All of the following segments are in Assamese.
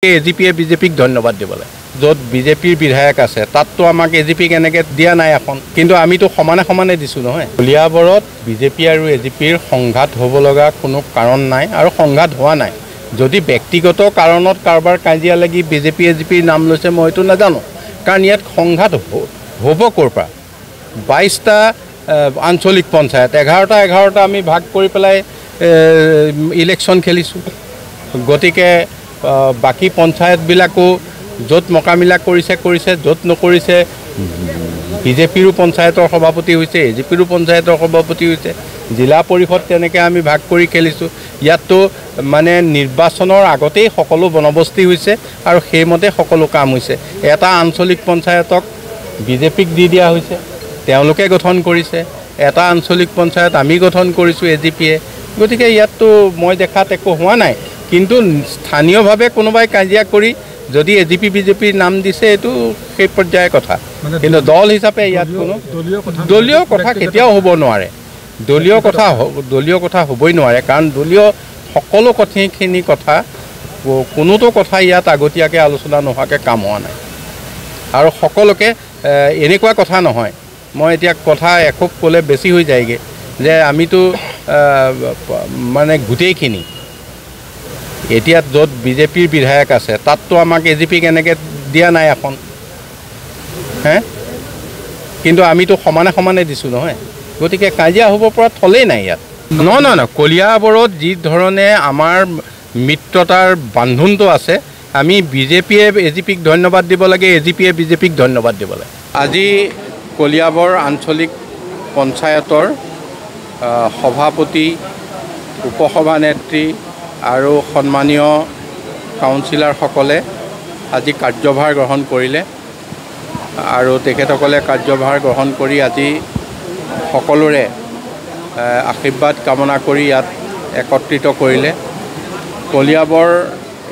এজিপিয়ে বিজেপিক ধন্যবাদ দিব লাগে। য'ত বিজেপিৰ বিধায়ক আছে তাততো আমাক এজিপিক এনেকৈ দিয়া নাই এখন, কিন্তু আমিতো সমানে সমানে দিছোঁ নহয়। কলিয়াবৰত বিজেপি আৰু এজিপিৰ সংঘাত হ'ব লগা কোনো কাৰণ নাই আৰু সংঘাত হোৱা নাই। যদি ব্যক্তিগত কাৰণত কাৰোবাৰ কাজিয়া লাগি বিজেপি এজিপিৰ নাম লৈছে মইতো নাজানো, কাৰণ ইয়াত সংঘাত হ'ব ক'ৰ পৰা। 22টা আঞ্চলিক পঞ্চায়ত 11টা আমি ভাগ কৰি পেলাই ইলেকশ্যন খেলিছোঁ। গতিকে বাকী পঞ্চায়তবিলাকো য'ত মোকামিলা কৰিছে, য'ত নকৰিছে বিজেপিৰো পঞ্চায়তৰ সভাপতি হৈছে, এজিপিৰো পঞ্চায়তৰ সভাপতি হৈছে, জিলা পৰিষদ তেনেকৈ আমি ভাগ কৰি খেলিছোঁ। ইয়াততো মানে নিৰ্বাচনৰ আগতেই সকলো বন্দবস্তি হৈছে আৰু সেইমতে সকলো কাম হৈছে। এটা আঞ্চলিক পঞ্চায়তক বিজেপিক দি দিয়া হৈছে, তেওঁলোকে গঠন কৰিছে। এটা আঞ্চলিক পঞ্চায়ত আমি গঠন কৰিছোঁ এজিপিয়ে। গতিকে ইয়াততো মই দেখাত একো হোৱা নাই, কিন্তু স্থানীয়ভাৱে কোনোবাই কাজিয়া কৰি যদি এজিপি বিজেপিৰ নাম দিছে এইটো সেই পৰ্যায়ৰ কথা, কিন্তু দল হিচাপে ইয়াত কোনো দলীয় কথা কেতিয়াও হ'ব নোৱাৰে। দলীয় কথা হ'বই নোৱাৰে, কাৰণ দলীয় সকলো কথাখিনি কথা কোনোটো কথা ইয়াত আগতীয়াকৈ আলোচনা নোহোৱাকৈ কাম হোৱা নাই। আৰু সকলোকে এনেকুৱা কথা নহয়, মই এতিয়া কথা এখোপ ক'লে বেছি হৈ যায়গৈ, যে আমিতো মানে গোটেইখিনি এতিয়া য'ত বিজেপিৰ বিধায়ক আছে তাততো আমাক এজিপিক এনেকৈ দিয়া নাই এখন, কিন্তু আমিতো সমানে সমানে দিছোঁ নহয়। গতিকে কাজিয়া হ'ব পৰা থলেই নাই ইয়াত। নহয়, কলিয়াবৰত যি ধৰণে আমাৰ মিত্ৰতাৰ বান্ধোনটো আছে, আমি বিজেপিয়ে এজিপিক ধন্যবাদ দিব লাগে, এজিপিয়ে বিজেপিক ধন্যবাদ দিব লাগে। আজি কলিয়াবৰ আঞ্চলিক পঞ্চায়তৰ সভাপতি, উপসভানেত্ৰী আৰু সন্মানীয় কাউন্সিলৰসকলে আজি কাৰ্যভাৰ গ্ৰহণ কৰিলে আৰু তেখেতসকলে কাৰ্যভাৰ গ্ৰহণ কৰি আজি সকলোৰে আশীৰ্বাদ কামনা কৰি ইয়াত একত্ৰিত কৰিলে। কলিয়াবৰ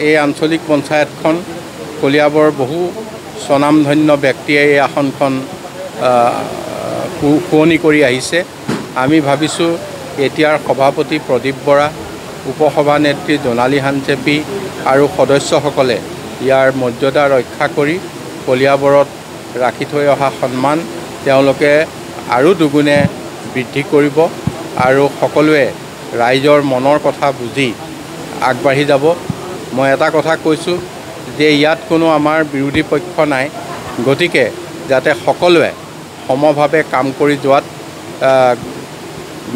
এই আঞ্চলিক পঞ্চায়তখন, কলিয়াবৰ বহু স্বনামধন্য ব্যক্তিয়ে এই আসনখন শুৱনি কৰি আহিছে। আমি ভাবিছোঁ এতিয়াৰ সভাপতি প্ৰদীপ বৰা, উপসভানেত্ৰী জোনালী হানচেপি আৰু সদস্যসকলে ইয়াৰ মৰ্যাদা ৰক্ষা কৰি কলিয়াবৰত ৰাখি থৈ অহা সন্মান তেওঁলোকে আৰু দুগুণে বৃদ্ধি কৰিব আৰু সকলোৱে ৰাইজৰ মনৰ কথা বুজি আগবাঢ়ি যাব। মই এটা কথা কৈছোঁ যে ইয়াত কোনো আমাৰ বিৰোধী পক্ষ নাই, গতিকে যাতে সকলোৱে সমভাৱে কাম কৰি যোৱাত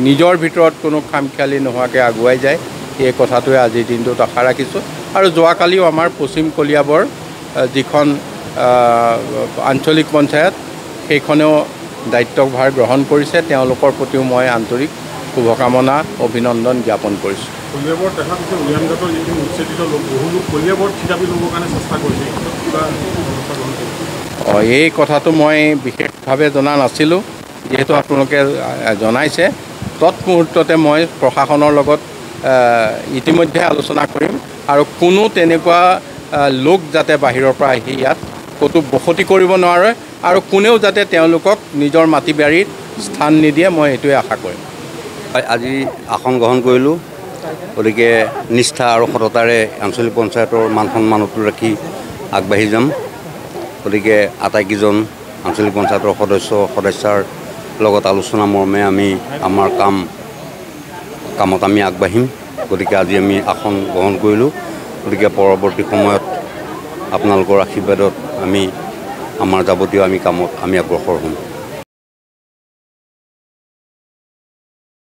নিজৰ ভিতৰত কোনো খামখেয়ালি নোহোৱাকৈ আগুৱাই যায়, এই কথাটোৱে আজিৰ দিনটোত আশা ৰাখিছোঁ। আৰু যোৱাকালিও আমাৰ পশ্চিম কলিয়াবৰ যিখন আঞ্চলিক পঞ্চায়ত সেইখনেও দায়িত্বভাৰ গ্ৰহণ কৰিছে, তেওঁলোকৰ প্ৰতিও মই আন্তৰিক শুভকামনা অভিনন্দন জ্ঞাপন কৰিছোঁ। এই কথাটো মই বিশেষভাৱে জনা নাছিলোঁ, যিহেতু আপোনালোকে জনাইছে। তৎমুহূৰ্ততে মই প্ৰশাসনৰ লগত ইতিমধ্যে আলোচনা কৰিম আৰু কোনো তেনেকুৱা লোক যাতে বাহিৰৰ পৰা আহি ইয়াত ক'তো বসতি কৰিব নোৱাৰে আৰু কোনেও যাতে তেওঁলোকক নিজৰ মাটি বাৰীত স্থান নিদিয়ে, মই এইটোৱে আশা কৰিম। আজি আসন গ্ৰহণ কৰিলোঁ, গতিকে নিষ্ঠা আৰু সততাৰে আঞ্চলিক পঞ্চায়তৰ মান সন্মান অটুট ৰাখি আগবাঢ়ি যাম। গতিকে আটাইকেইজন আঞ্চলিক পঞ্চায়তৰ সদস্যাৰ লগত আলোচনা মৰ্মে আমি আমাৰ কামত আমি আগবাঢ়িম। গতিকে আজি আমি আসন গ্ৰহণ কৰিলোঁ, গতিকে পৰৱৰ্তী সময়ত আপোনালোকৰ আশীৰ্বাদত আমি আমাৰ যাৱতীয় কামত আমি অগ্ৰসৰ হ'ম।